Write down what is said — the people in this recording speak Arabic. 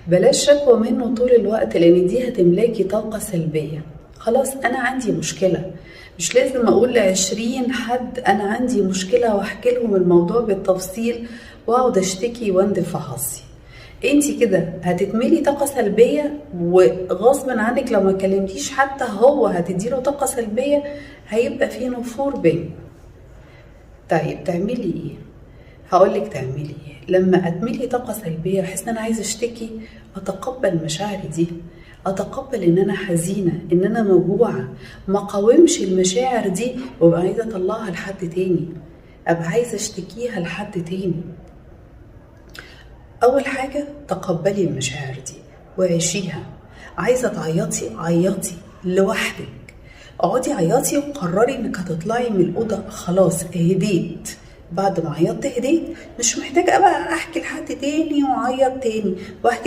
بلاش شكوى منه طول الوقت، لان دي هتملاكي طاقة سلبية. خلاص انا عندي مشكلة، مش لازم اقول ل20 حد انا عندي مشكلة واحكي لهم الموضوع بالتفصيل واقعد اشتكي واندف حظي. انتي كده هتتملي طاقة سلبية، وغصب عنك لو ما كلمتيش حتى هو هتديله طاقة سلبية، هيبقى فيه نفور بينكم. طيب تعملي ايه؟ هقولك تعملي ايه. لما اتملي طاقة سلبية واحس ان انا عايزة اشتكي، اتقبل مشاعري دي، اتقبل ان انا حزينة، ان انا موجوعة، ما قاومش المشاعر دي وابقى عايزة اطلعها لحد تاني، ابقى عايزة اشتكيها لحد تاني. اول حاجة تقبلي المشاعر دي وعيشيها. عايزة تعيطي عيطي لوحدك، اقعدي عيطي وقرري انك هتطلعي من الاوضه. خلاص هديت، بعد ما عيطت هديت، مش محتاجه بقى احكي لحد تاني واعيط تاني واحكي